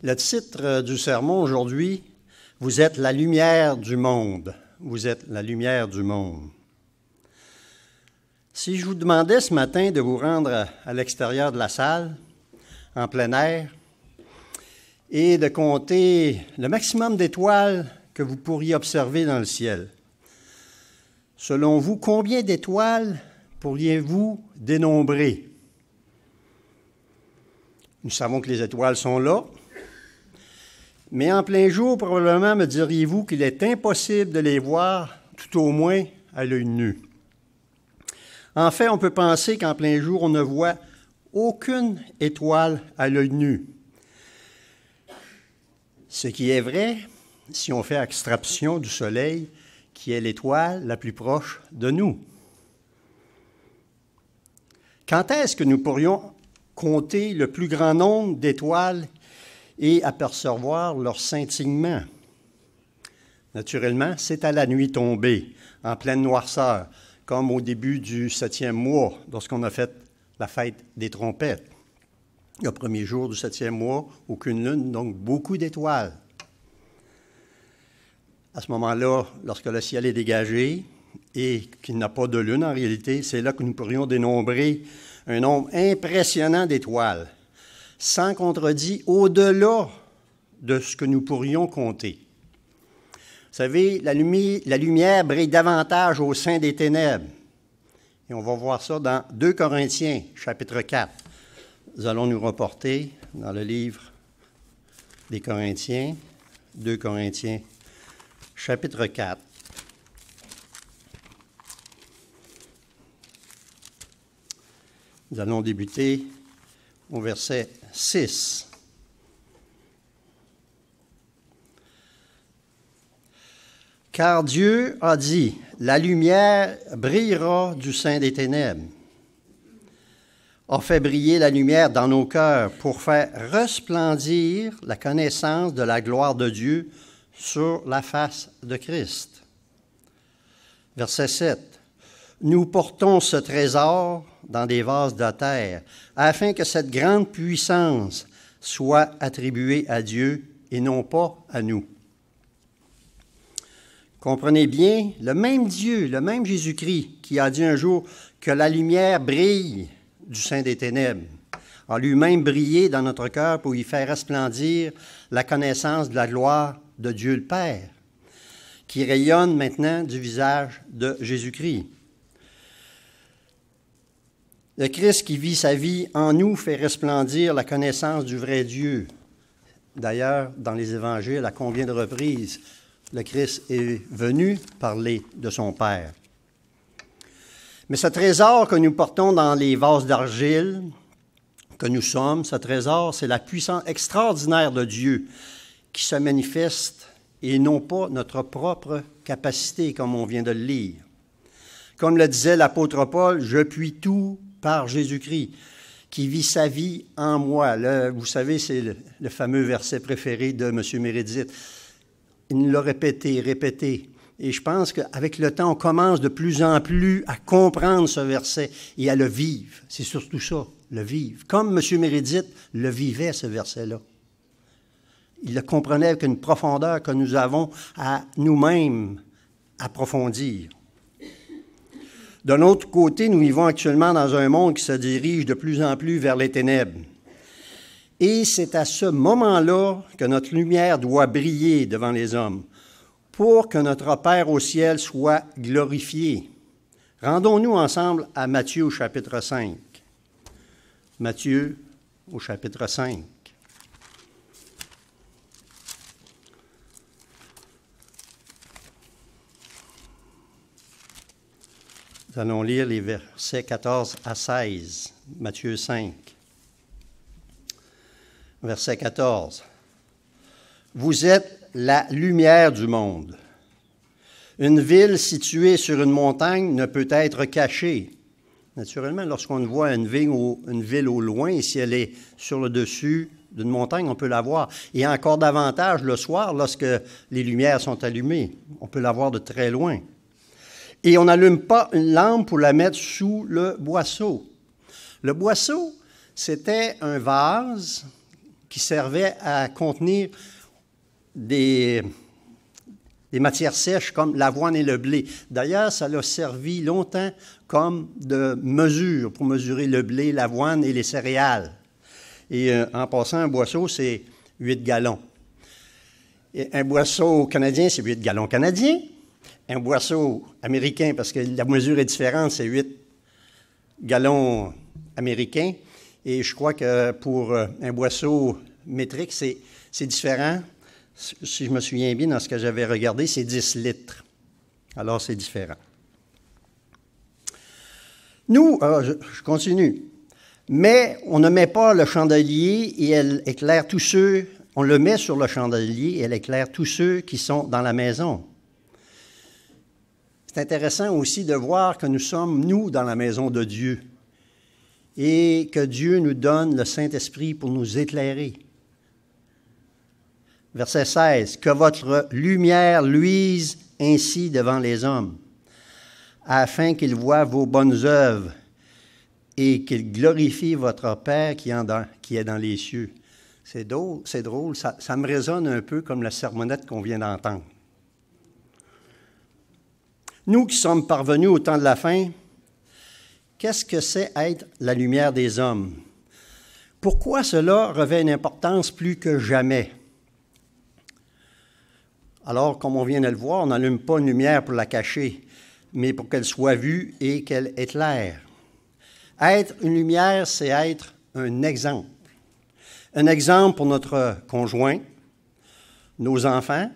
Le titre du sermon aujourd'hui, « Vous êtes la lumière du monde ». Vous êtes la lumière du monde. Si je vous demandais ce matin de vous rendre à l'extérieur de la salle, en plein air, et de compter le maximum d'étoiles que vous pourriez observer dans le ciel, selon vous, combien d'étoiles pourriez-vous dénombrer? Nous savons que les étoiles sont là. Mais en plein jour, probablement me diriez-vous qu'il est impossible de les voir, tout au moins à l'œil nu. En fait, on peut penser qu'en plein jour, on ne voit aucune étoile à l'œil nu. Ce qui est vrai si on fait abstraction du Soleil, qui est l'étoile la plus proche de nous. Quand est-ce que nous pourrions compter le plus grand nombre d'étoiles et apercevoir leur scintillement? Naturellement, c'est à la nuit tombée, en pleine noirceur, comme au début du 7e mois, lorsqu'on a fait la fête des trompettes. Le premier jour du 7e mois, aucune lune, donc beaucoup d'étoiles. À ce moment-là, lorsque le ciel est dégagé et qu'il n'a pas de lune en réalité, c'est là que nous pourrions dénombrer un nombre impressionnant d'étoiles, sans contredit, au-delà de ce que nous pourrions compter. Vous savez, la lumière brille davantage au sein des ténèbres. Et on va voir ça dans 2 Corinthiens, chapitre 4. Nous allons nous reporter dans le livre des Corinthiens, 2 Corinthiens, chapitre 4. Nous allons débuter au verset 6. Car Dieu a dit, « La lumière brillera du sein des ténèbres. » A fait briller la lumière dans nos cœurs pour faire resplendir la connaissance de la gloire de Dieu sur la face de Christ. Verset 7. Nous portons ce trésor dans des vases de terre, afin que cette grande puissance soit attribuée à Dieu et non pas à nous. Comprenez bien, le même Dieu, le même Jésus-Christ, qui a dit un jour que la lumière brille du sein des ténèbres, a lui-même brillé dans notre cœur pour y faire resplendir la connaissance de la gloire de Dieu le Père, qui rayonne maintenant du visage de Jésus-Christ. Le Christ qui vit sa vie en nous fait resplendir la connaissance du vrai Dieu. D'ailleurs, dans les évangiles, à combien de reprises le Christ est venu parler de son Père. Mais ce trésor que nous portons dans les vases d'argile, que nous sommes, ce trésor, c'est la puissance extraordinaire de Dieu qui se manifeste et non pas notre propre capacité, comme on vient de le lire. Comme le disait l'apôtre Paul, « Je puis tout par Jésus-Christ, qui vit sa vie en moi. » Vous savez, c'est le fameux verset préféré de M. Meredith. Il nous l'a répété. Et je pense qu'avec le temps, on commence de plus en plus à comprendre ce verset et à le vivre. C'est surtout ça, le vivre. Comme M. Meredith le vivait, ce verset-là. Il le comprenait avec une profondeur que nous avons à nous-mêmes approfondir. D'un autre côté, nous vivons actuellement dans un monde qui se dirige de plus en plus vers les ténèbres. Et c'est à ce moment-là que notre lumière doit briller devant les hommes pour que notre Père au ciel soit glorifié. Rendons-nous ensemble à Matthieu au chapitre 5. Matthieu au chapitre 5. Nous allons lire les versets 14 à 16, Matthieu 5. Verset 14. « Vous êtes la lumière du monde. Une ville située sur une montagne ne peut être cachée. » Naturellement, lorsqu'on voit une ville au loin, et si elle est sur le dessus d'une montagne, on peut la voir. Et encore davantage le soir, lorsque les lumières sont allumées. On peut la voir de très loin. Et on n'allume pas une lampe pour la mettre sous le boisseau. Le boisseau, c'était un vase qui servait à contenir des matières sèches comme l'avoine et le blé. D'ailleurs, ça l'a servi longtemps comme de mesure pour mesurer le blé, l'avoine et les céréales. Et en passant, un boisseau, c'est 8 gallons. Et un boisseau canadien, c'est 8 gallons canadiens. Un boisseau américain, parce que la mesure est différente, c'est 8 gallons américains. Et je crois que pour un boisseau métrique, c'est différent. Si je me souviens bien, dans ce que j'avais regardé, c'est 10 litres. Alors, c'est différent. Nous, je continue. Mais on ne met pas le chandelier et elle éclaire tous ceux, on le met sur le chandelier et elle éclaire tous ceux qui sont dans la maison. C'est intéressant aussi de voir que nous sommes, nous, dans la maison de Dieu et que Dieu nous donne le Saint-Esprit pour nous éclairer. Verset 16, « Que votre lumière luise ainsi devant les hommes, afin qu'ils voient vos bonnes œuvres et qu'ils glorifient votre Père qui est dans les cieux. » C'est drôle, ça me résonne un peu comme la sermonnette qu'on vient d'entendre. Nous qui sommes parvenus au temps de la fin, qu'est-ce que c'est être la lumière des hommes? Pourquoi cela revêt une importance plus que jamais? Alors, comme on vient de le voir, on n'allume pas une lumière pour la cacher, mais pour qu'elle soit vue et qu'elle éclaire. Être une lumière, c'est être un exemple. Un exemple pour notre conjoint, nos enfants,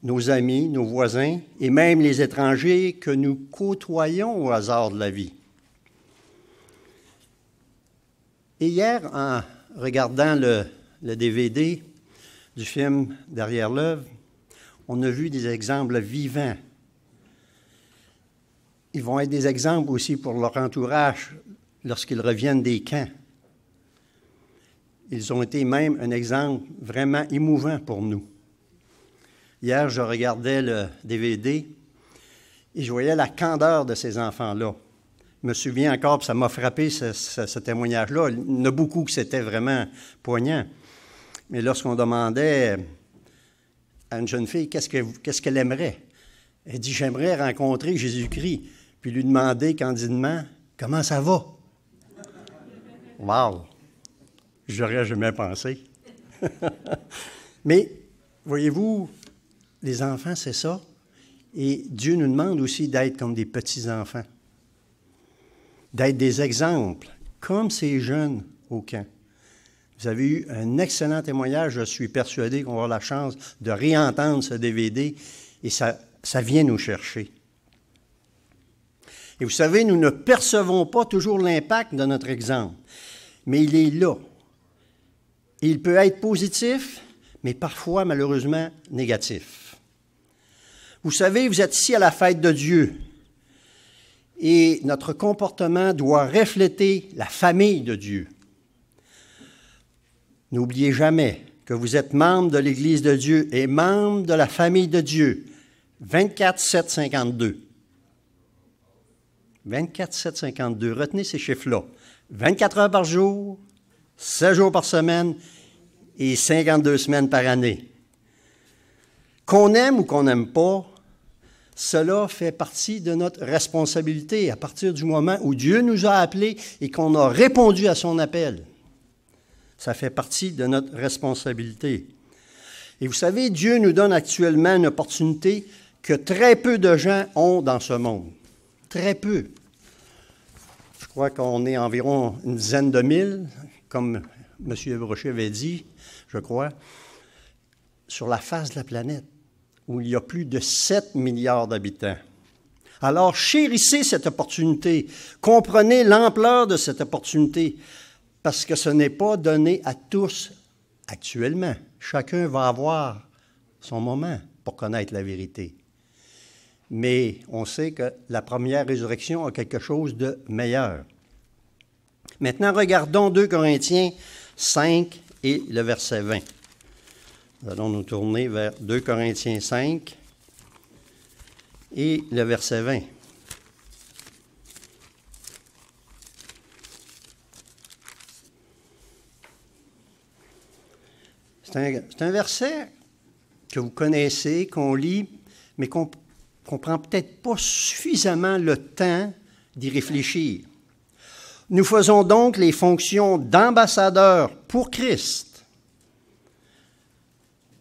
nos amis, nos voisins et même les étrangers que nous côtoyons au hasard de la vie. Et hier, en regardant le DVD du film Derrière l'œuvre, on a vu des exemples vivants. Ils vont être des exemples aussi pour leur entourage lorsqu'ils reviennent des camps. Ils ont été même un exemple vraiment émouvant pour nous. Hier, je regardais le DVD et je voyais la candeur de ces enfants-là. Je me souviens encore, puis ça m'a frappé ce témoignage-là. Il y en a beaucoup que c'était vraiment poignant. Mais lorsqu'on demandait à une jeune fille qu'est-ce qu'elle aimerait, elle dit « J'aimerais rencontrer Jésus-Christ », puis lui demander candidement « Comment ça va? » Wow! J'aurais jamais pensé. Mais, voyez-vous, les enfants, c'est ça. Et Dieu nous demande aussi d'être comme des petits-enfants, d'être des exemples, comme ces jeunes au camp. Vous avez eu un excellent témoignage. Je suis persuadé qu'on va avoir la chance de réentendre ce DVD et ça vient nous chercher. Et vous savez, nous ne percevons pas toujours l'impact de notre exemple, mais il est là. Et il peut être positif, mais parfois, malheureusement, négatif. Vous savez, vous êtes ici à la fête de Dieu et notre comportement doit refléter la famille de Dieu. N'oubliez jamais que vous êtes membre de l'Église de Dieu et membre de la famille de Dieu. 24-7-52. 24-7-52. Retenez ces chiffres-là. 24 heures par jour, 7 jours par semaine et 52 semaines par année. Qu'on aime ou qu'on n'aime pas, cela fait partie de notre responsabilité à partir du moment où Dieu nous a appelés et qu'on a répondu à son appel. Ça fait partie de notre responsabilité. Et vous savez, Dieu nous donne actuellement une opportunité que très peu de gens ont dans ce monde. Très peu. Je crois qu'on est environ une dizaine de mille, comme M. Brochet avait dit, je crois, sur la face de la planète, où il y a plus de 7 milliards d'habitants. Alors, chérissez cette opportunité. Comprenez l'ampleur de cette opportunité, parce que ce n'est pas donné à tous actuellement. Chacun va avoir son moment pour connaître la vérité. Mais on sait que la première résurrection a quelque chose de meilleur. Maintenant, regardons 2 Corinthiens 5 et le verset 20. Nous allons nous tourner vers 2 Corinthiens 5 et le verset 20. C'est un verset que vous connaissez, qu'on lit, mais qu'on ne prend peut-être pas suffisamment le temps d'y réfléchir. Nous faisons donc les fonctions d'ambassadeurs pour Christ.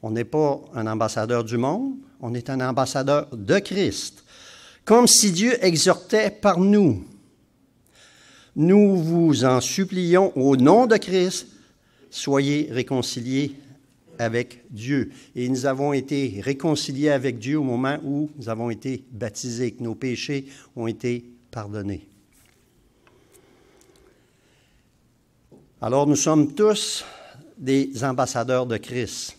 On n'est pas un ambassadeur du monde, on est un ambassadeur de Christ, comme si Dieu exhortait par nous. Nous vous en supplions au nom de Christ, soyez réconciliés avec Dieu. Et nous avons été réconciliés avec Dieu au moment où nous avons été baptisés, que nos péchés ont été pardonnés. Alors nous sommes tous des ambassadeurs de Christ.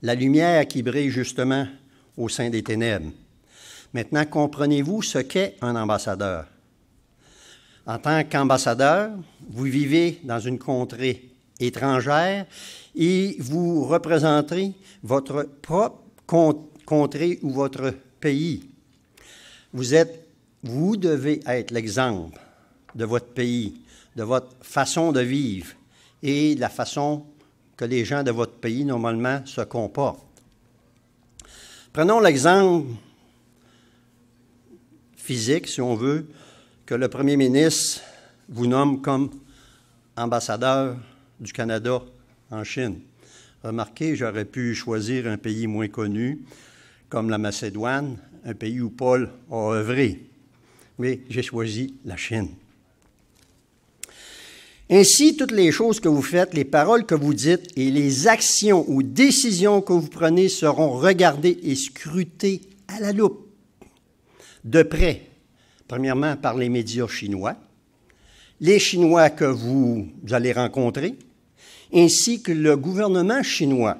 La lumière qui brille justement au sein des ténèbres. Maintenant, comprenez-vous ce qu'est un ambassadeur? En tant qu'ambassadeur, vous vivez dans une contrée étrangère et vous représentez votre propre contrée ou votre pays. Vous devez être l'exemple de votre pays, de votre façon de vivre et de la façon que les gens de votre pays, normalement, se comportent. Prenons l'exemple physique, si on veut, que le premier ministre vous nomme comme ambassadeur du Canada en Chine. Remarquez, j'aurais pu choisir un pays moins connu, comme la Macédoine, un pays où Paul a œuvré. Mais j'ai choisi la Chine. Ainsi, toutes les choses que vous faites, les paroles que vous dites et les actions ou décisions que vous prenez seront regardées et scrutées à la loupe, de près, premièrement par les médias chinois, les Chinois que vous allez rencontrer, ainsi que le gouvernement chinois.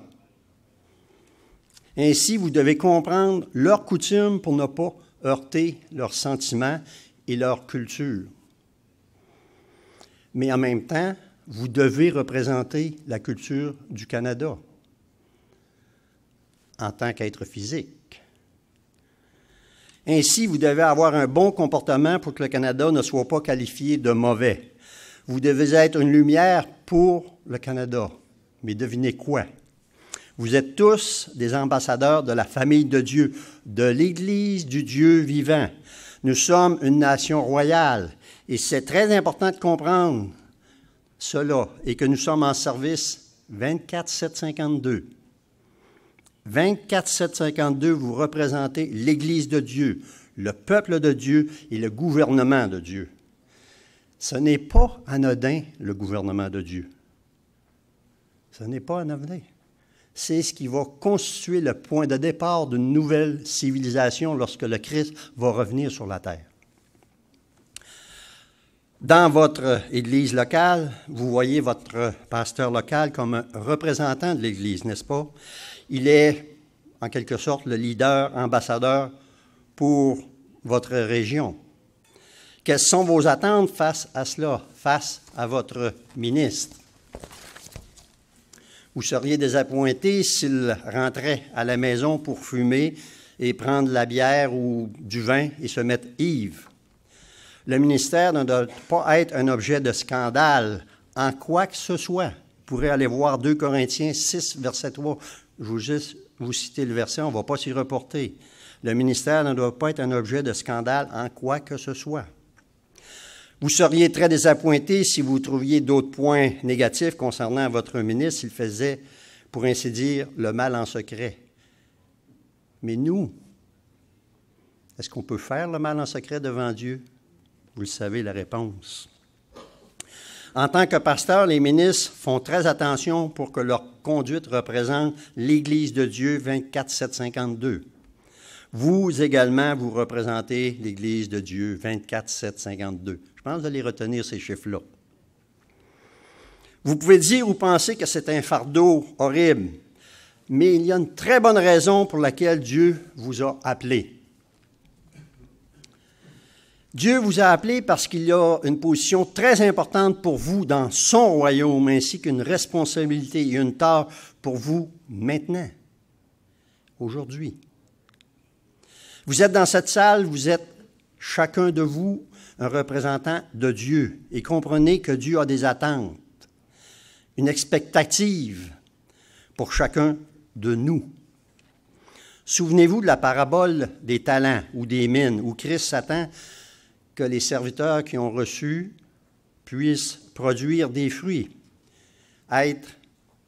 Ainsi, vous devez comprendre leurs coutumes pour ne pas heurter leurs sentiments et leur culture. Mais en même temps, vous devez représenter la culture du Canada en tant qu'être physique. Ainsi, vous devez avoir un bon comportement pour que le Canada ne soit pas qualifié de mauvais. Vous devez être une lumière pour le Canada. Mais devinez quoi? Vous êtes tous des ambassadeurs de la famille de Dieu, de l'Église du Dieu vivant. Nous sommes une nation royale et c'est très important de comprendre cela et que nous sommes en service 24/7/52. 24/7/52, vous représentez l'Église de Dieu, le peuple de Dieu et le gouvernement de Dieu. Ce n'est pas anodin, le gouvernement de Dieu. Ce n'est pas anodin. C'est ce qui va constituer le point de départ d'une nouvelle civilisation lorsque le Christ va revenir sur la terre. Dans votre Église locale, vous voyez votre pasteur local comme un représentant de l'Église, n'est-ce pas? Il est, en quelque sorte, le leader, ambassadeur pour votre région. Quelles sont vos attentes face à cela, face à votre ministre? Vous seriez désappointé s'il rentrait à la maison pour fumer et prendre de la bière ou du vin et se mettre ivre. Le ministère ne doit pas être un objet de scandale en quoi que ce soit. Vous pourrez aller voir 2 Corinthiens 6, verset 3. Je vais juste vous citer le verset, on ne va pas s'y reporter. Le ministère ne doit pas être un objet de scandale en quoi que ce soit. Vous seriez très désappointé si vous trouviez d'autres points négatifs concernant votre ministre s'il faisait, pour ainsi dire, le mal en secret. Mais nous, est-ce qu'on peut faire le mal en secret devant Dieu? Vous le savez, la réponse. En tant que pasteur, les ministres font très attention pour que leur conduite représente l'Église de Dieu 24/7/52. Vous également, vous représentez l'Église de Dieu 24/7/52. Je pense que vous allez retenir ces chiffres-là. Vous pouvez dire ou penser que c'est un fardeau horrible, mais il y a une très bonne raison pour laquelle Dieu vous a appelé. Dieu vous a appelé parce qu'il y a une position très importante pour vous dans son royaume, ainsi qu'une responsabilité et une tâche pour vous maintenant, aujourd'hui. Vous êtes dans cette salle, vous êtes chacun de vous un représentant de Dieu. Et comprenez que Dieu a des attentes, une expectative pour chacun de nous. Souvenez-vous de la parabole des talents ou des mines, où Christ s'attend que les serviteurs qui ont reçu puissent produire des fruits, être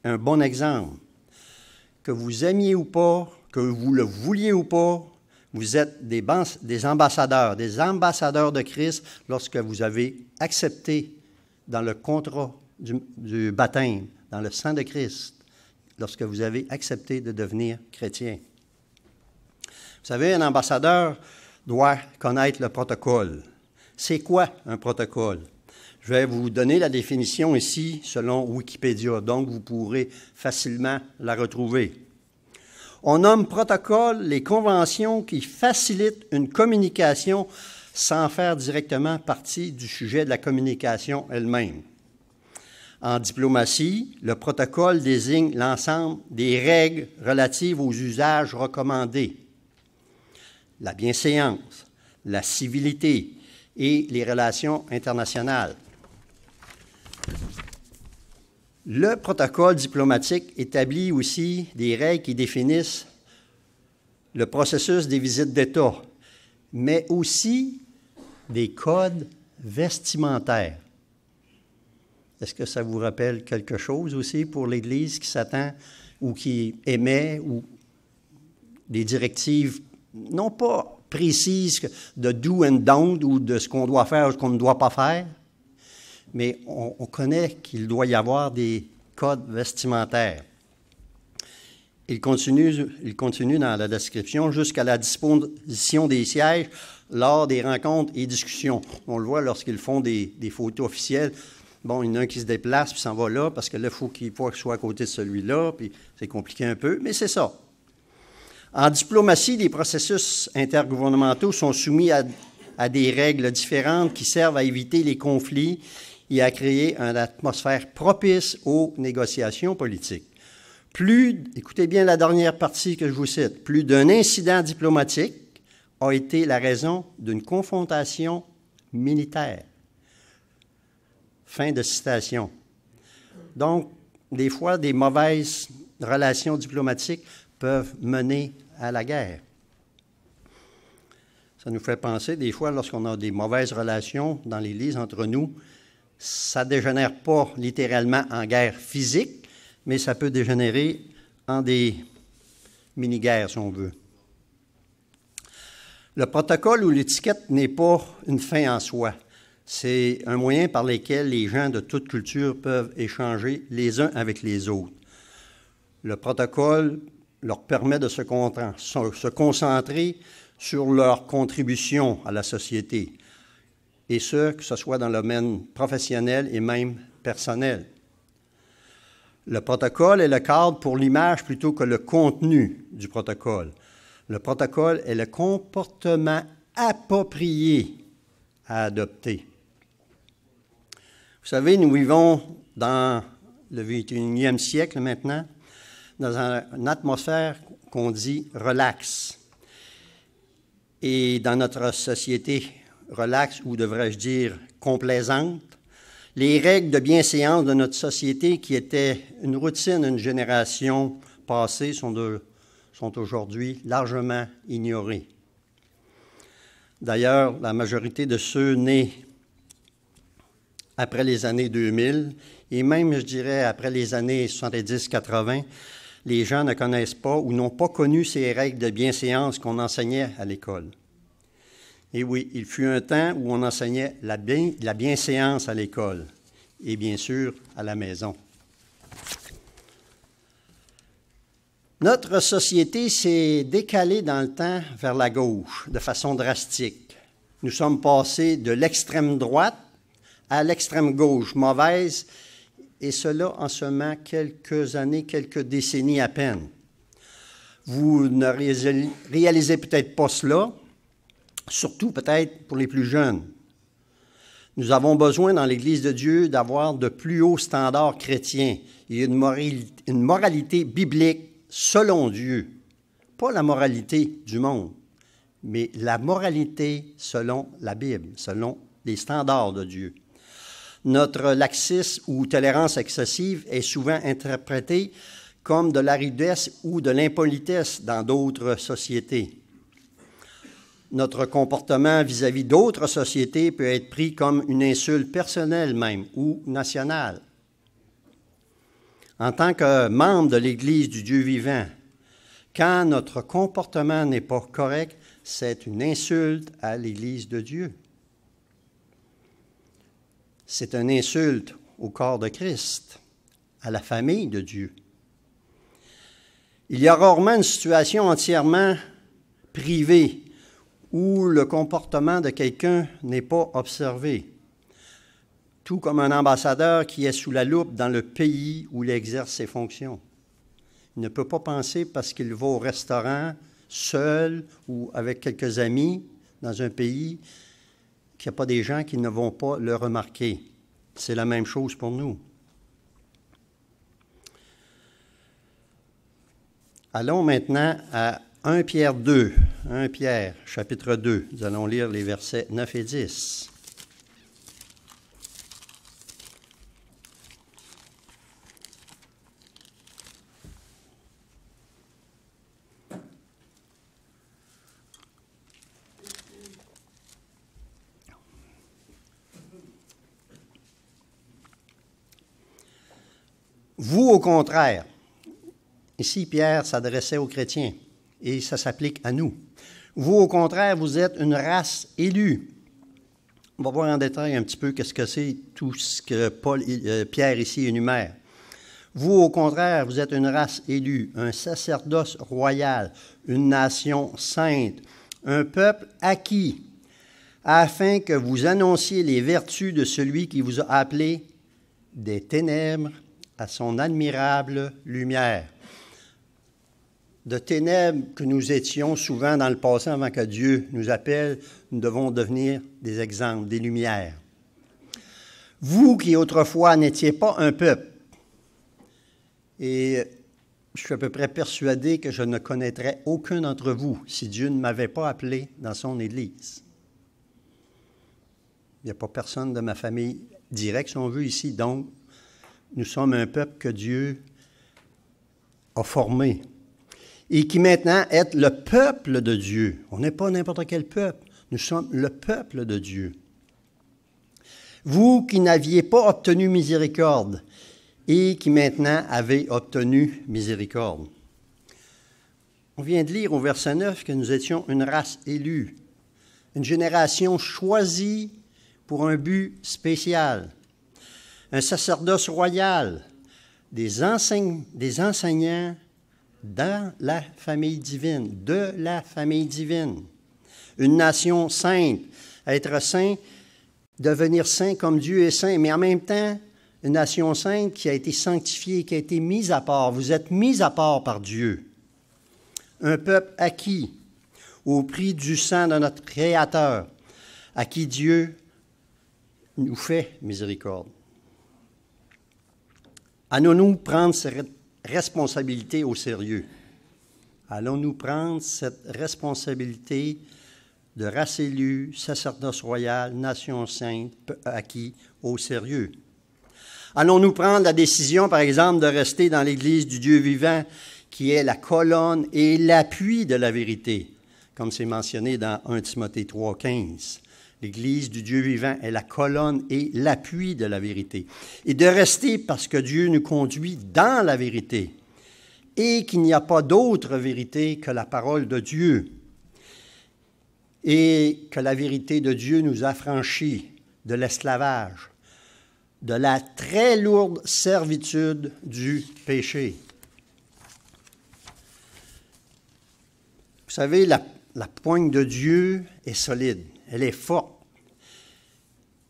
un bon exemple. Que vous aimiez ou pas, que vous le vouliez ou pas, vous êtes des ambassadeurs de Christ lorsque vous avez accepté dans le contrat du baptême, dans le sang de Christ, lorsque vous avez accepté de devenir chrétien. Vous savez, un ambassadeur doit connaître le protocole. C'est quoi un protocole? Je vais vous donner la définition ici selon Wikipédia, donc vous pourrez facilement la retrouver. On nomme protocole les conventions qui facilitent une communication sans faire directement partie du sujet de la communication elle-même. En diplomatie, le protocole désigne l'ensemble des règles relatives aux usages recommandés, la bienséance, la civilité et les relations internationales. Le protocole diplomatique établit aussi des règles qui définissent le processus des visites d'État, mais aussi des codes vestimentaires. Est-ce que ça vous rappelle quelque chose aussi pour l'Église qui s'attend ou qui émet ou des directives non pas précises de do and don't ou de ce qu'on doit faire ou ce qu'on ne doit pas faire? Mais on connaît qu'il doit y avoir des codes vestimentaires. Il continue dans la description jusqu'à la disposition des sièges lors des rencontres et discussions. On le voit lorsqu'ils font des photos officielles. Bon, il y en a un qui se déplace puis s'en va là parce que là, il faut qu'il soit à côté de celui-là, puis c'est compliqué un peu, mais c'est ça. En diplomatie, les processus intergouvernementaux sont soumis à des règles différentes qui servent à éviter les conflits et à créer une atmosphère propice aux négociations politiques. Écoutez bien la dernière partie que je vous cite, plus d'un incident diplomatique a été la raison d'une confrontation militaire. Fin de citation. Donc, des fois, des mauvaises relations diplomatiques peuvent mener à la guerre. Ça nous fait penser, des fois, lorsqu'on a des mauvaises relations dans l'Église entre nous, ça ne dégénère pas littéralement en guerre physique, mais ça peut dégénérer en des mini-guerres, si on veut. Le protocole ou l'étiquette n'est pas une fin en soi. C'est un moyen par lequel les gens de toute culture peuvent échanger les uns avec les autres. Le protocole leur permet de se concentrer sur leur contribution à la société, et que ce soit dans le domaine professionnel et même personnel. Le protocole est le cadre pour l'image plutôt que le contenu du protocole. Le protocole est le comportement approprié à adopter. Vous savez, nous vivons dans le 21e siècle maintenant, dans une atmosphère qu'on dit relax. Et dans notre société relaxe, ou devrais-je dire complaisante, les règles de bienséance de notre société, qui étaient une routine d'une génération passée, sont aujourd'hui largement ignorées. D'ailleurs, la majorité de ceux nés après les années 2000, et même, je dirais, après les années 70-80, les gens ne connaissent pas ou n'ont pas connu ces règles de bienséance qu'on enseignait à l'école. Et oui, il fut un temps où on enseignait la bienséance à l'école et bien sûr à la maison. Notre société s'est décalée dans le temps vers la gauche de façon drastique. Nous sommes passés de l'extrême droite à l'extrême gauche, mauvaise, et cela en seulement quelques années, quelques décennies à peine. Vous ne réalisez peut-être pas cela, surtout peut-être pour les plus jeunes. Nous avons besoin dans l'Église de Dieu d'avoir de plus hauts standards chrétiens et une moralité biblique selon Dieu. Pas la moralité du monde, mais la moralité selon la Bible, selon les standards de Dieu. Notre laxisme ou tolérance excessive est souvent interprétée comme de la rudesse ou de l'impolitesse dans d'autres sociétés. Notre comportement vis-à-vis d'autres sociétés peut être pris comme une insulte personnelle même ou nationale. En tant que membre de l'Église du Dieu vivant, quand notre comportement n'est pas correct, c'est une insulte à l'Église de Dieu. C'est une insulte au corps de Christ, à la famille de Dieu. Il y a rarement une situation entièrement privée où le comportement de quelqu'un n'est pas observé, tout comme un ambassadeur qui est sous la loupe dans le pays où il exerce ses fonctions. Il ne peut pas penser parce qu'il va au restaurant seul ou avec quelques amis dans un pays qu'il n'y a pas des gens qui ne vont pas le remarquer. C'est la même chose pour nous. Allons maintenant à 1 Pierre 2, 1 Pierre, chapitre 2. Nous allons lire les versets 9 et 10. Vous, au contraire, ici Pierre s'adressait aux chrétiens et ça s'applique à nous. Vous, au contraire, vous êtes une race élue. On va voir en détail un petit peu qu'est-ce que c'est tout ce que Pierre ici énumère. Vous, au contraire, vous êtes une race élue, un sacerdoce royal, une nation sainte, un peuple acquis, afin que vous annonciez les vertus de celui qui vous a appelé des ténèbres à son admirable lumière. De ténèbres que nous étions souvent dans le passé avant que Dieu nous appelle, nous devons devenir des exemples, des lumières. Vous qui autrefois n'étiez pas un peuple, et je suis à peu près persuadé que je ne connaîtrais aucun d'entre vous si Dieu ne m'avait pas appelé dans son Église. Il n'y a pas personne de ma famille directe, si on veut, ici, donc nous sommes un peuple que Dieu a formé et qui maintenant est le peuple de Dieu. On n'est pas n'importe quel peuple, nous sommes le peuple de Dieu. Vous qui n'aviez pas obtenu miséricorde et qui maintenant avez obtenu miséricorde. On vient de lire au verset 9 que nous étions une race élue, une génération choisie pour un but spécial. Un sacerdoce royal, des enseignants dans la famille divine, de la famille divine. Une nation sainte, être saint, devenir saint comme Dieu est saint, mais en même temps, une nation sainte qui a été sanctifiée, qui a été mise à part. Vous êtes mis à part par Dieu. Un peuple acquis au prix du sang de notre Créateur, à qui Dieu nous fait miséricorde. Allons-nous prendre cette responsabilité au sérieux? Allons-nous prendre cette responsabilité de race élue, sacerdoce royal, nation sainte, acquis au sérieux? Allons-nous prendre la décision, par exemple, de rester dans l'Église du Dieu vivant, qui est la colonne et l'appui de la vérité, comme c'est mentionné dans 1 Timothée 3,15. L'Église du Dieu vivant est la colonne et l'appui de la vérité. Et de rester parce que Dieu nous conduit dans la vérité et qu'il n'y a pas d'autre vérité que la parole de Dieu et que la vérité de Dieu nous affranchit de l'esclavage, de la très lourde servitude du péché. Vous savez, la poigne de Dieu est solide. Elle est forte.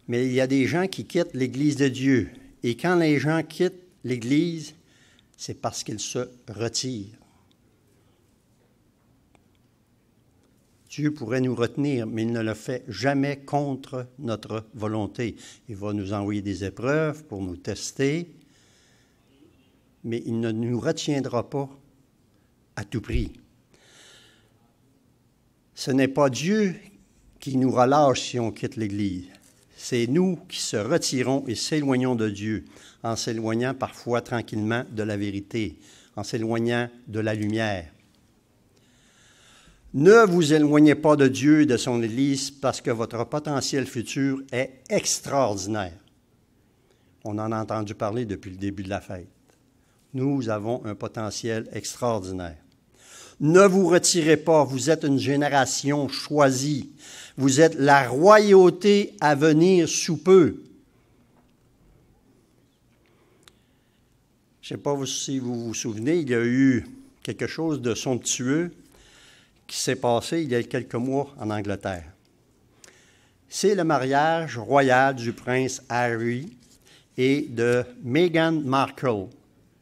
Mais il y a des gens qui quittent l'Église de Dieu. Et quand les gens quittent l'Église, c'est parce qu'ils se retirent. Dieu pourrait nous retenir, mais il ne le fait jamais contre notre volonté. Il va nous envoyer des épreuves pour nous tester, mais il ne nous retiendra pas à tout prix. Ce n'est pas Dieu qui nous relâche si on quitte l'Église. C'est nous qui se retirons et s'éloignons de Dieu, en s'éloignant parfois tranquillement de la vérité, en s'éloignant de la lumière. Ne vous éloignez pas de Dieu et de son Église parce que votre potentiel futur est extraordinaire. On en a entendu parler depuis le début de la fête. Nous avons un potentiel extraordinaire. Ne vous retirez pas, vous êtes une génération choisie. Vous êtes la royauté à venir sous peu. Je ne sais pas si vous vous souvenez, il y a eu quelque chose de somptueux qui s'est passé il y a quelques mois en Angleterre. C'est le mariage royal du prince Harry et de Meghan Markle.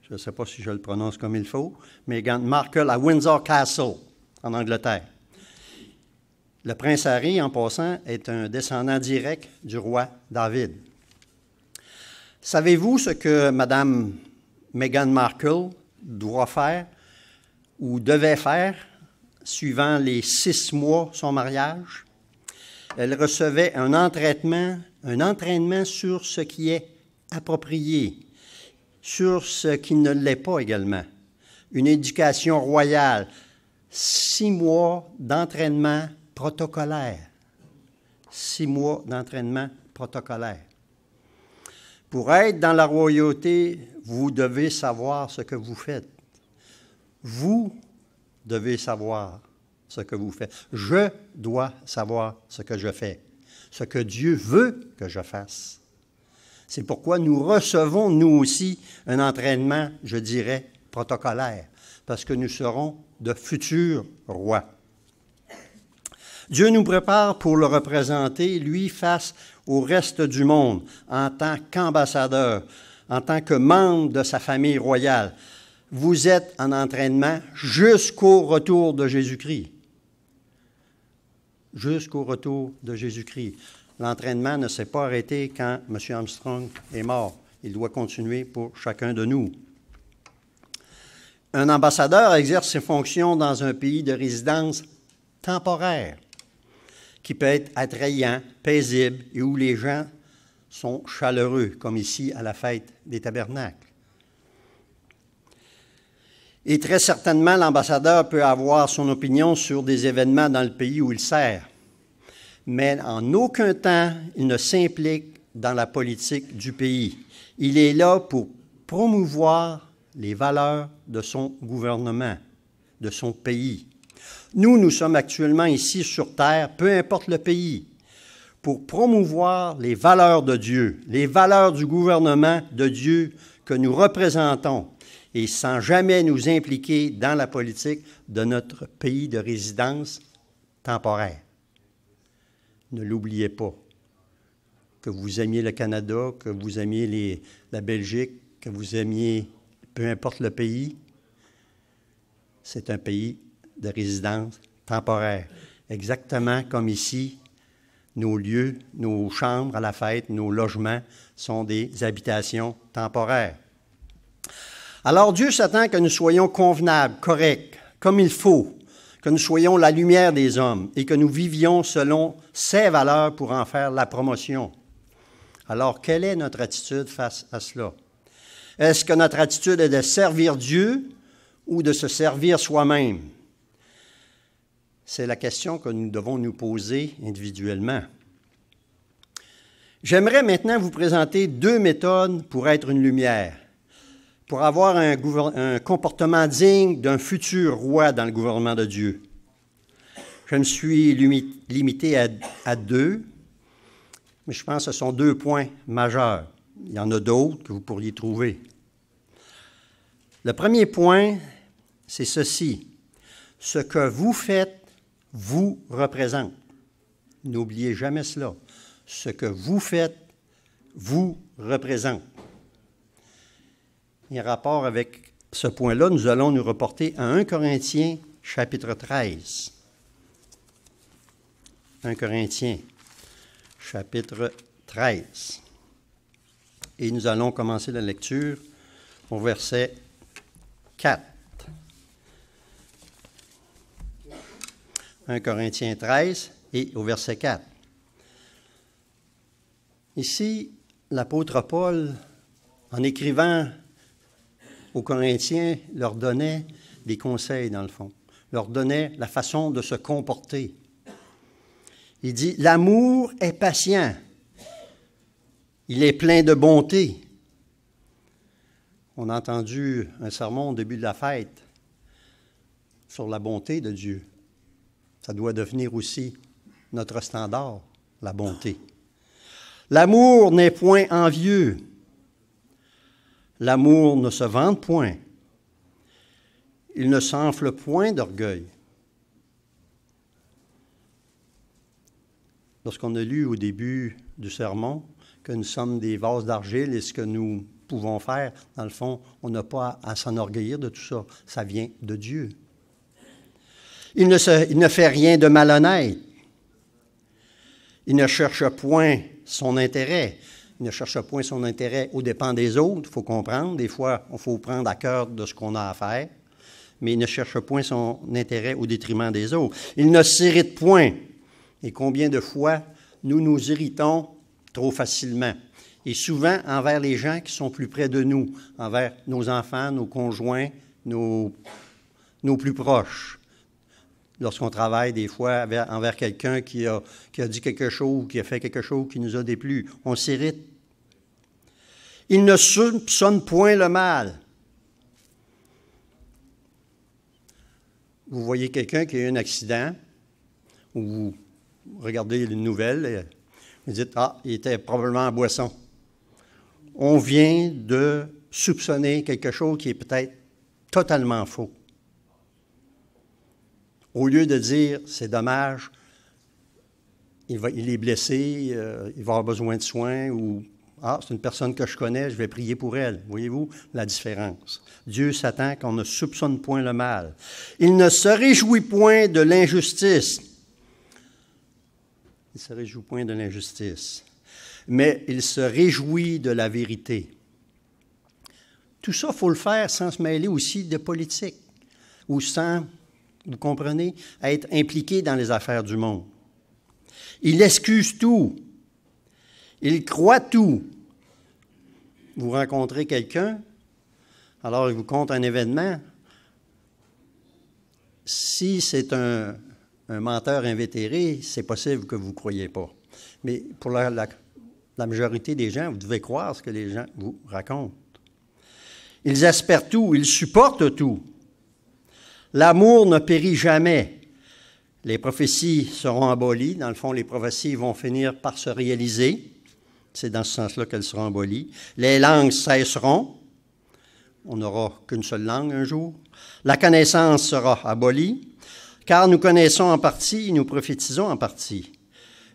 Je ne sais pas si je le prononce comme il faut. Meghan Markle à Windsor Castle, en Angleterre. Le prince Harry, en passant, est un descendant direct du roi David. Savez-vous ce que Mme Meghan Markle doit faire ou devait faire suivant les 6 mois de son mariage? Elle recevait un entraînement sur ce qui est approprié, sur ce qui ne l'est pas également. Une éducation royale, 6 mois d'entraînement protocolaire. 6 mois d'entraînement protocolaire. Pour être dans la royauté, vous devez savoir ce que vous faites. Vous devez savoir ce que vous faites. Je dois savoir ce que je fais, ce que Dieu veut que je fasse. C'est pourquoi nous recevons, nous aussi, un entraînement, je dirais, protocolaire, parce que nous serons de futurs rois. Dieu nous prépare pour le représenter, lui, face au reste du monde, en tant qu'ambassadeur, en tant que membre de sa famille royale. Vous êtes en entraînement jusqu'au retour de Jésus-Christ. Jusqu'au retour de Jésus-Christ. L'entraînement ne s'est pas arrêté quand M. Armstrong est mort. Il doit continuer pour chacun de nous. Un ambassadeur exerce ses fonctions dans un pays de résidence temporaire, qui peut être attrayant, paisible et où les gens sont chaleureux, comme ici à la fête des tabernacles. Et très certainement, l'ambassadeur peut avoir son opinion sur des événements dans le pays où il sert, mais en aucun temps, il ne s'implique dans la politique du pays. Il est là pour promouvoir les valeurs de son gouvernement, de son pays. Nous sommes actuellement ici sur terre, peu importe le pays, pour promouvoir les valeurs de Dieu, les valeurs du gouvernement de Dieu que nous représentons, et sans jamais nous impliquer dans la politique de notre pays de résidence temporaire. Ne l'oubliez pas, que vous aimiez le Canada, que vous aimiez la Belgique, que vous aimiez peu importe le pays, c'est un pays de résidence temporaire. Exactement comme ici, nos lieux, nos chambres à la fête, nos logements sont des habitations temporaires. Alors Dieu s'attend que nous soyons convenables, corrects, comme il faut, que nous soyons la lumière des hommes et que nous vivions selon ses valeurs pour en faire la promotion. Alors, quelle est notre attitude face à cela? Est-ce que notre attitude est de servir Dieu ou de se servir soi-même? C'est la question que nous devons nous poser individuellement. J'aimerais maintenant vous présenter 2 méthodes pour être une lumière, pour avoir un comportement digne d'un futur roi dans le gouvernement de Dieu. Je me suis limité à 2, mais je pense que ce sont 2 points majeurs. Il y en a d'autres que vous pourriez trouver. Le premier point, c'est ceci. Ce que vous faites vous représente. N'oubliez jamais cela. Ce que vous faites vous représente. En rapport avec ce point-là, nous allons nous reporter à 1 Corinthiens, chapitre 13. 1 Corinthiens, chapitre 13. Et nous allons commencer la lecture au verset 4. 1 Corinthiens 13 et au verset 4. Ici, l'apôtre Paul, en écrivant aux Corinthiens, leur donnait des conseils, dans le fond, leur donnait la façon de se comporter. Il dit, « L'amour est patient, il est plein de bonté. » On a entendu un sermon au début de la fête sur la bonté de Dieu. Ça doit devenir aussi notre standard, la bonté. L'amour n'est point envieux. L'amour ne se vante point. Il ne s'enfle point d'orgueil. Lorsqu'on a lu au début du sermon que nous sommes des vases d'argile et ce que nous pouvons faire, dans le fond, on n'a pas à s'enorgueillir de tout ça. Ça vient de Dieu. Il ne fait rien de malhonnête. Il ne cherche point son intérêt. Il ne cherche point son intérêt aux dépens des autres, il faut comprendre. Des fois, il faut prendre à cœur de ce qu'on a à faire, mais il ne cherche point son intérêt au détriment des autres. Il ne s'irrite point. Et combien de fois nous nous irritons trop facilement? Et souvent envers les gens qui sont plus près de nous, envers nos enfants, nos conjoints, nos plus proches. Lorsqu'on travaille des fois envers quelqu'un qui a dit quelque chose, qui a fait quelque chose qui nous a déplu, on s'irrite. Il ne soupçonne point le mal. Vous voyez quelqu'un qui a eu un accident, ou vous regardez une nouvelle, et vous dites, « Ah, il était probablement en boisson. » On vient de soupçonner quelque chose qui est peut-être totalement faux. Au lieu de dire, c'est dommage, il est blessé, il va avoir besoin de soins, ou ah, c'est une personne que je connais, je vais prier pour elle. Voyez-vous la différence? Dieu s'attend qu'on ne soupçonne point le mal. Il ne se réjouit point de l'injustice. Il ne se réjouit point de l'injustice, mais il se réjouit de la vérité. Tout ça, il faut le faire sans se mêler aussi de politique, ou sans... Vous comprenez? À être impliqué dans les affaires du monde. Il excuse tout. Il croit tout. Vous rencontrez quelqu'un, alors il vous conte un événement. Si c'est un menteur invétéré, c'est possible que vous ne croyez pas. Mais pour la majorité des gens, vous devez croire ce que les gens vous racontent. Ils espèrent tout, ils supportent tout. L'amour ne périt jamais. Les prophéties seront abolies. Dans le fond, les prophéties vont finir par se réaliser. C'est dans ce sens-là qu'elles seront abolies. Les langues cesseront. On n'aura qu'une seule langue un jour. La connaissance sera abolie. Car nous connaissons en partie, nous prophétisons en partie.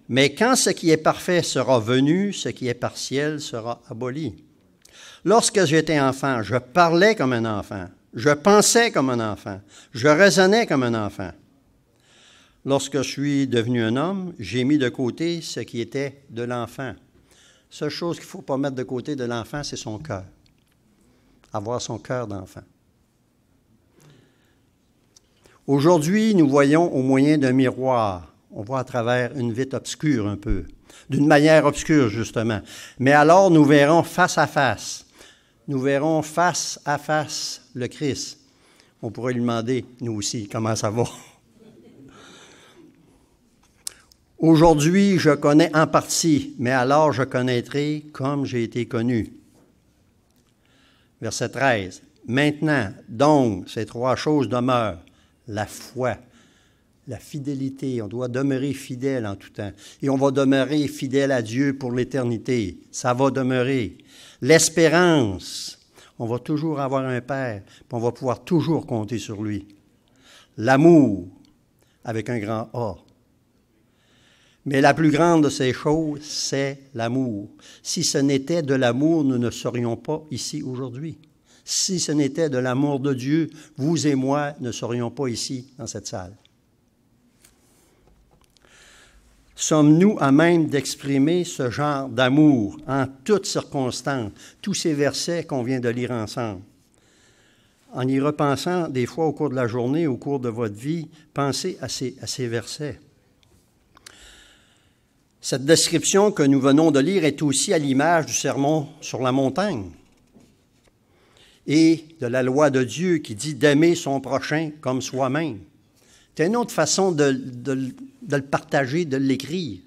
Mais quand ce qui est parfait sera venu, ce qui est partiel sera aboli. Lorsque j'étais enfant, je parlais comme un enfant. Je pensais comme un enfant. Je raisonnais comme un enfant. Lorsque je suis devenu un homme, j'ai mis de côté ce qui était de l'enfant. Seule chose qu'il ne faut pas mettre de côté de l'enfant, c'est son cœur. Avoir son cœur d'enfant. Aujourd'hui, nous voyons au moyen d'un miroir. On voit à travers une vitre obscure un peu. D'une manière obscure, justement. Mais alors, nous verrons face à face. Nous verrons face à face le Christ. On pourrait lui demander, nous aussi, comment ça va. Aujourd'hui, je connais en partie, mais alors je connaîtrai comme j'ai été connu. Verset 13. Maintenant, donc, ces trois choses demeurent. La foi, la fidélité. On doit demeurer fidèle en tout temps. Et on va demeurer fidèle à Dieu pour l'éternité. Ça va demeurer. L'espérance. On va toujours avoir un Père, puis on va pouvoir toujours compter sur lui. L'amour, avec un grand A. Mais la plus grande de ces choses, c'est l'amour. Si ce n'était de l'amour, nous ne serions pas ici aujourd'hui. Si ce n'était de l'amour de Dieu, vous et moi ne serions pas ici, dans cette salle. sommes-nous à même d'exprimer ce genre d'amour en toutes circonstances, tous ces versets qu'on vient de lire ensemble? En y repensant des fois au cours de la journée, au cours de votre vie, pensez à ces versets. Cette description que nous venons de lire est aussi à l'image du sermon sur la montagne et de la loi de Dieu qui dit d'aimer son prochain comme soi-même. C'est une autre façon de le partager, de l'écrire,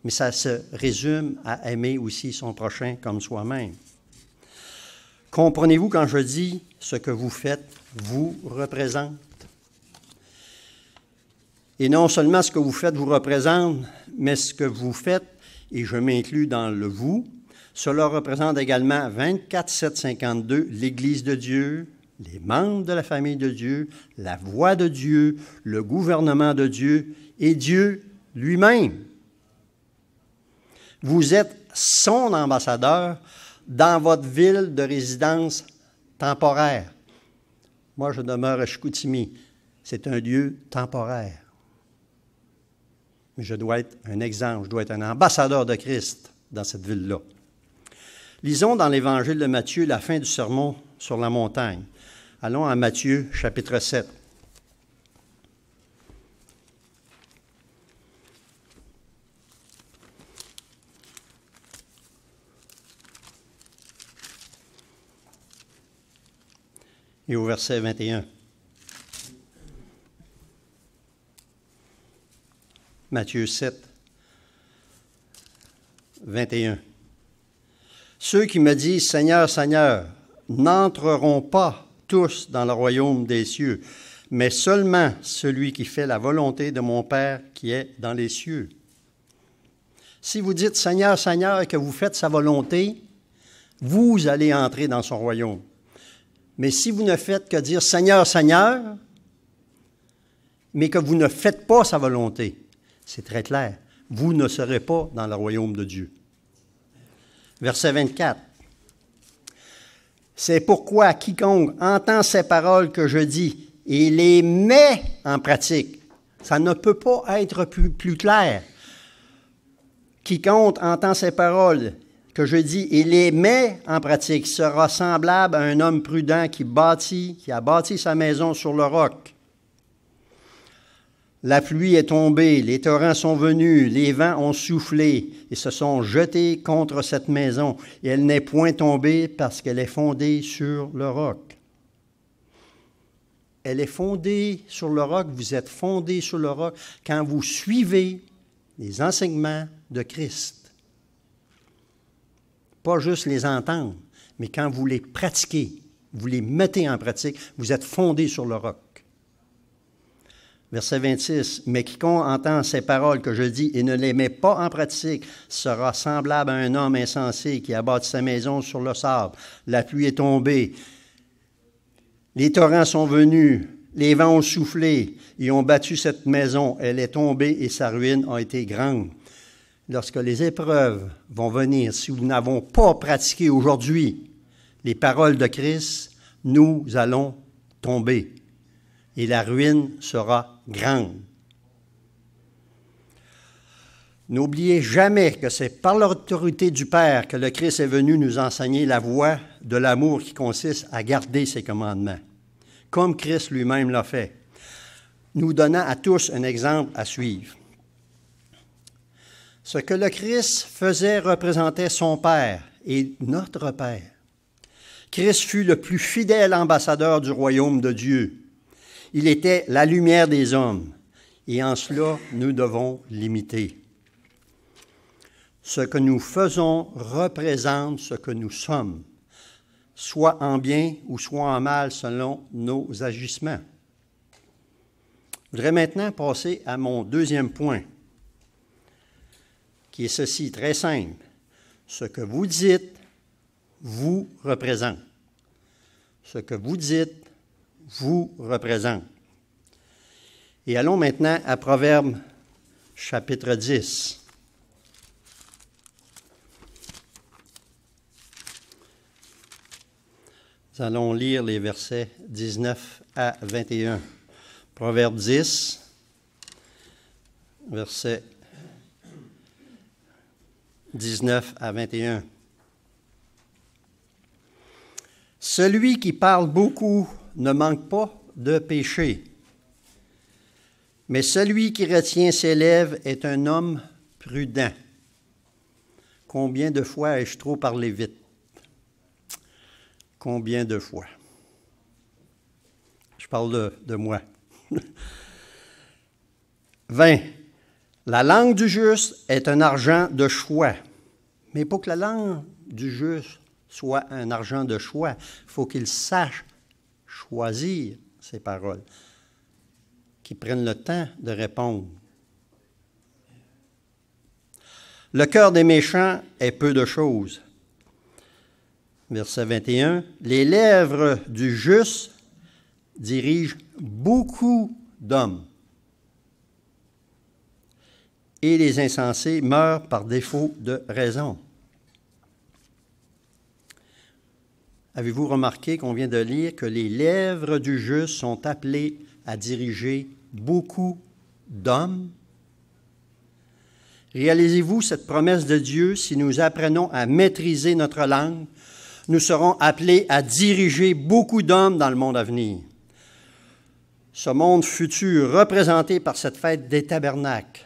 mais ça se résume à aimer aussi son prochain comme soi-même. Comprenez-vous quand je dis ce que vous faites vous représente? Et non seulement ce que vous faites vous représente, mais ce que vous faites, et je m'inclus dans le vous, cela représente également 24/7/52, l'Église de Dieu, les membres de la famille de Dieu, la voix de Dieu, le gouvernement de Dieu et Dieu lui-même. Vous êtes son ambassadeur dans votre ville de résidence temporaire. Moi, je demeure à Chicoutimi. C'est un lieu temporaire. Mais je dois être un exemple, je dois être un ambassadeur de Christ dans cette ville-là. Lisons dans l'Évangile de Matthieu la fin du sermon sur la montagne. Allons à Matthieu, chapitre 7. Et au verset 21. Matthieu 7, 21. Ceux qui me disent « Seigneur, Seigneur » n'entreront pas tous dans le royaume des cieux, mais seulement celui qui fait la volonté de mon Père qui est dans les cieux. Si vous dites « Seigneur, Seigneur » et que vous faites sa volonté, vous allez entrer dans son royaume. Mais si vous ne faites que dire « Seigneur, Seigneur », mais que vous ne faites pas sa volonté, c'est très clair, vous ne serez pas dans le royaume de Dieu. Verset 24. C'est pourquoi quiconque entend ces paroles que je dis et les met en pratique, ça ne peut pas être plus clair. Quiconque entend ces paroles que je dis et les met en pratique sera semblable à un homme prudent qui a bâti sa maison sur le roc. La pluie est tombée, les torrents sont venus, les vents ont soufflé et se sont jetés contre cette maison, et elle n'est point tombée parce qu'elle est fondée sur le roc. Elle est fondée sur le roc, vous êtes fondé sur le roc quand vous suivez les enseignements de Christ. Pas juste les entendre, mais quand vous les pratiquez, vous les mettez en pratique, vous êtes fondé sur le roc. Verset 26, « Mais quiconque entend ces paroles que je dis et ne les met pas en pratique sera semblable à un homme insensé qui a bâti sa maison sur le sable. La pluie est tombée, les torrents sont venus, les vents ont soufflé et ont battu cette maison. Elle est tombée et sa ruine a été grande. » Lorsque les épreuves vont venir, si nous n'avons pas pratiqué aujourd'hui les paroles de Christ, nous allons tomber. Et la ruine sera grande. N'oubliez jamais que c'est par l'autorité du Père que le Christ est venu nous enseigner la voie de l'amour qui consiste à garder ses commandements, comme Christ lui-même l'a fait, nous donnant à tous un exemple à suivre. Ce que le Christ faisait représentait son Père et notre Père. Christ fut le plus fidèle ambassadeur du royaume de Dieu. Il était la lumière des hommes, et en cela, nous devons l'imiter. Ce que nous faisons représente ce que nous sommes, soit en bien ou soit en mal selon nos agissements. Je voudrais maintenant passer à mon deuxième point, qui est ceci, très simple. Ce que vous dites vous représente. Ce que vous dites vous représente. Et allons maintenant à Proverbes, chapitre 10. Nous allons lire les versets 19 à 21. Proverbe 10, verset 19 à 21. Celui qui parle beaucoup ne manque pas de péché, mais celui qui retient ses lèvres est un homme prudent. Combien de fois ai-je trop parlé vite? Combien de fois? Je parle de moi. 20. La langue du juste est un argent de choix. Mais pour que la langue du juste soit un argent de choix, il faut qu'il sache choisir ses paroles, qu'il prenne le temps de répondre. Le cœur des méchants est peu de choses. Verset 21. Les lèvres du juste dirigent beaucoup d'hommes. Et les insensés meurent par défaut de raison. Avez-vous remarqué qu'on vient de lire que les lèvres du juste sont appelées à diriger beaucoup d'hommes? Réalisez-vous cette promesse de Dieu, si nous apprenons à maîtriser notre langue, nous serons appelés à diriger beaucoup d'hommes dans le monde à venir. Ce monde futur, représenté par cette fête des tabernacles,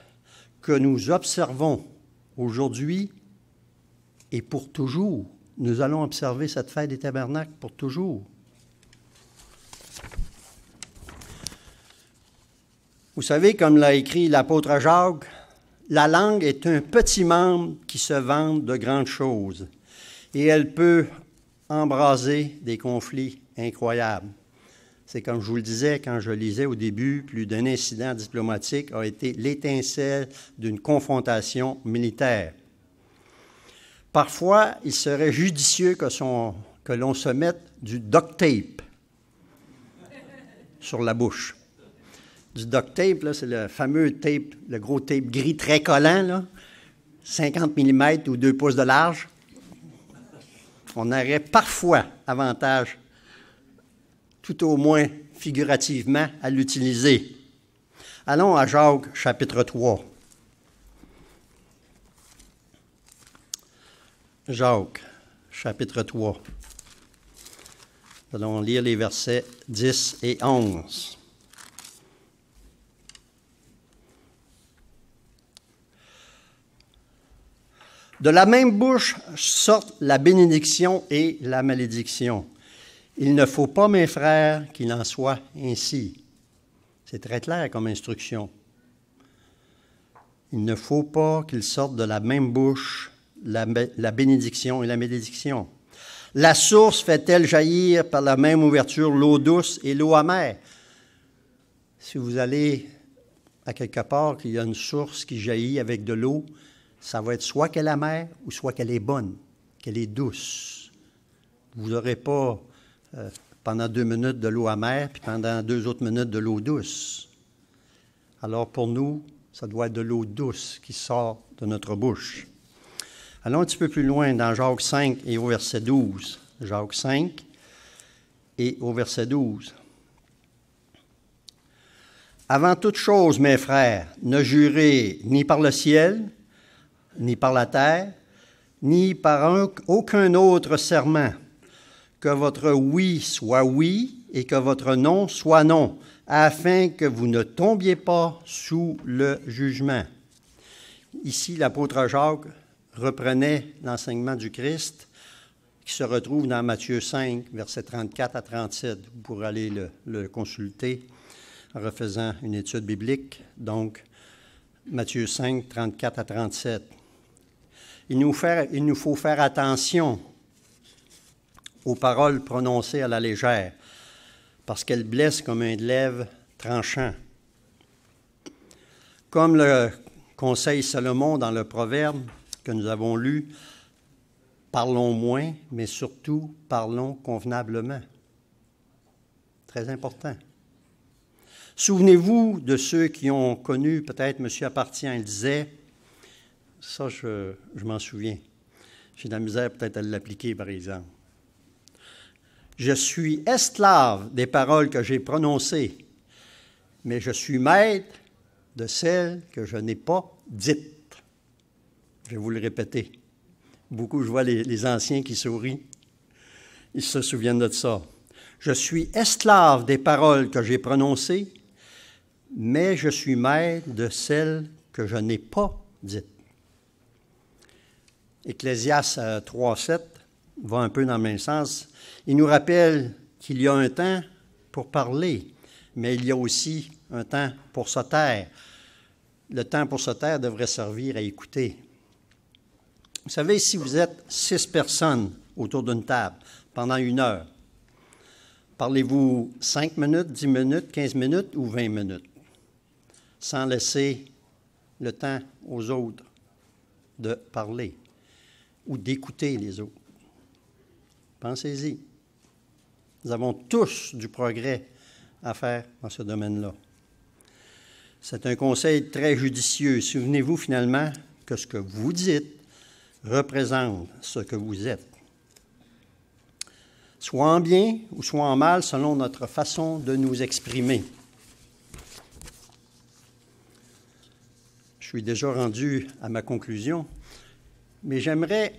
que nous observons aujourd'hui et pour toujours. Nous allons observer cette fête des tabernacles pour toujours. Vous savez, comme l'a écrit l'apôtre Jacques, la langue est un petit membre qui se vante de grandes choses et elle peut embraser des conflits incroyables. C'est comme je vous le disais quand je lisais au début, plus d'un incident diplomatique a été l'étincelle d'une confrontation militaire. Parfois, il serait judicieux que l'on se mette du duct tape sur la bouche. Du duct tape, là, c'est le fameux tape, le gros tape gris très collant, là, 50 mm ou 2 pouces de large. On aurait parfois avantage, tout au moins figurativement, à l'utiliser. Allons à Jacques, chapitre 3. Jacques, chapitre 3. Nous allons lire les versets 10 et 11. De la même bouche sortent la bénédiction et la malédiction. Il ne faut pas, mes frères, qu'il en soit ainsi. C'est très clair comme instruction. Il ne faut pas qu'il sorte de la même bouche la bénédiction et la malédiction. La source fait-elle jaillir par la même ouverture l'eau douce et l'eau amère? Si vous allez à quelque part qu'il y a une source qui jaillit avec de l'eau, ça va être soit qu'elle est amère ou soit qu'elle est bonne, qu'elle est douce. Vous n'aurez pas pendant 2 minutes de l'eau amère, puis pendant 2 autres minutes de l'eau douce. Alors pour nous, ça doit être de l'eau douce qui sort de notre bouche. Allons un petit peu plus loin dans Jacques 5 et au verset 12. Jacques 5 et au verset 12. Avant toute chose, mes frères, ne jurez ni par le ciel, ni par la terre, ni par aucun autre serment, que votre oui soit oui et que votre non soit non, afin que vous ne tombiez pas sous le jugement. Ici, l'apôtre Jacques reprenait l'enseignement du Christ qui se retrouve dans Matthieu 5, versets 34 à 37. Vous pourrez aller le consulter en refaisant une étude biblique. Donc, Matthieu 5, 34 à 37. Il nous faut faire attention aux paroles prononcées à la légère, parce qu'elles blessent comme un glaive tranchant. Comme le conseille Salomon dans le Proverbe que nous avons lu, parlons moins, mais surtout parlons convenablement. Très important. Souvenez-vous de ceux qui ont connu, peut-être M. Appartient, il disait, ça je m'en souviens, j'ai de la misère peut-être à l'appliquer par exemple. Je suis esclave des paroles que j'ai prononcées, mais je suis maître de celles que je n'ai pas dites. Je vais vous le répéter. Beaucoup, je vois les anciens qui sourient. Ils se souviennent de ça. Je suis esclave des paroles que j'ai prononcées, mais je suis maître de celles que je n'ai pas dites. Ecclésiaste 3,7 va un peu dans le même sens. Il nous rappelle qu'il y a un temps pour parler, mais il y a aussi un temps pour se taire. Le temps pour se taire devrait servir à écouter. Vous savez, si vous êtes 6 personnes autour d'une table pendant 1 heure, parlez-vous 5 minutes, 10 minutes, 15 minutes ou 20 minutes, sans laisser le temps aux autres de parler ou d'écouter les autres? Pensez-y. Nous avons tous du progrès à faire dans ce domaine-là. C'est un conseil très judicieux. Souvenez-vous finalement que ce que vous dites représente ce que vous êtes. Soit en bien ou soit en mal, selon notre façon de nous exprimer. Je suis déjà rendu à ma conclusion, mais j'aimerais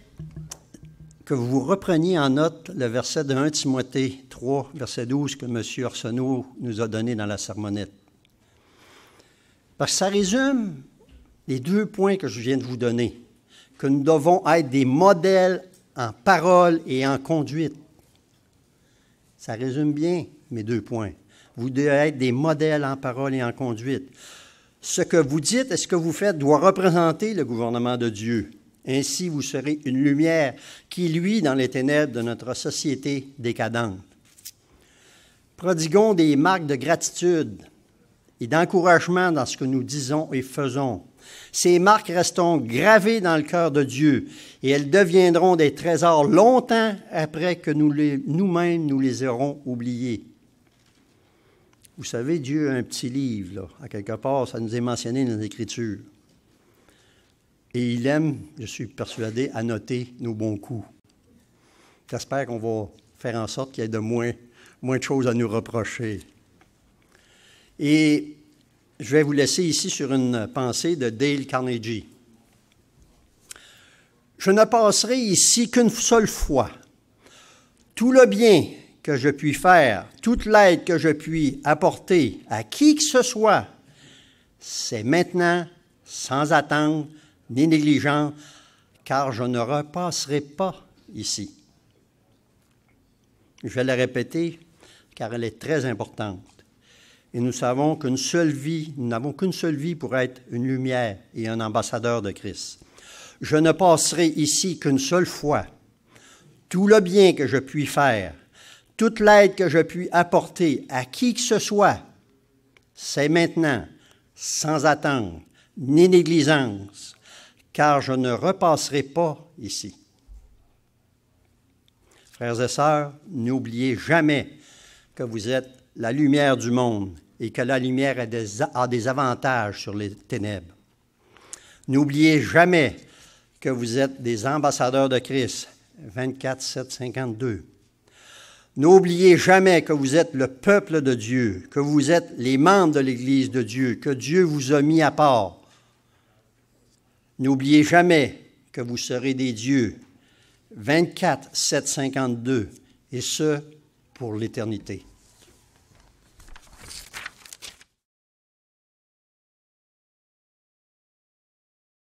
que vous repreniez en note le verset de 1 Timothée 3, verset 12, que M. Arsenault nous a donné dans la sermonnette. Parce que ça résume les 2 points que je viens de vous donner, que nous devons être des modèles en parole et en conduite. Ça résume bien mes 2 points. Vous devez être des modèles en parole et en conduite. Ce que vous dites et ce que vous faites doit représenter le gouvernement de Dieu. Ainsi, vous serez une lumière qui luit dans les ténèbres de notre société décadente. Prodiguons des marques de gratitude et d'encouragement dans ce que nous disons et faisons. Ces marques resteront gravées dans le cœur de Dieu et elles deviendront des trésors longtemps après que nous-mêmes nous les aurons oubliés. Vous savez, Dieu a un petit livre, là, à quelque part, ça nous est mentionné dans les Écritures. Et il aime, je suis persuadé, annoter nos bons coups. J'espère qu'on va faire en sorte qu'il y ait de moins de choses à nous reprocher. Et je vais vous laisser ici sur une pensée de Dale Carnegie. Je ne passerai ici qu'une seule fois. Tout le bien que je puis faire, toute l'aide que je puis apporter à qui que ce soit, c'est maintenant, sans attendre, ni négligence, car je ne repasserai pas ici. Je vais la répéter, car elle est très importante. Et nous savons qu'une seule vie, nous n'avons qu'une seule vie pour être une lumière et un ambassadeur de Christ. Je ne passerai ici qu'une seule fois. Tout le bien que je puis faire, toute l'aide que je puis apporter à qui que ce soit, c'est maintenant, sans attendre, ni négligence, car je ne repasserai pas ici. Frères et sœurs, n'oubliez jamais que vous êtes la lumière du monde et que la lumière a des avantages sur les ténèbres. N'oubliez jamais que vous êtes des ambassadeurs de Christ, 24, 7, 52. N'oubliez jamais que vous êtes le peuple de Dieu, que vous êtes les membres de l'Église de Dieu, que Dieu vous a mis à part. N'oubliez jamais que vous serez des dieux, 24, 7, 52, et ce, pour l'éternité.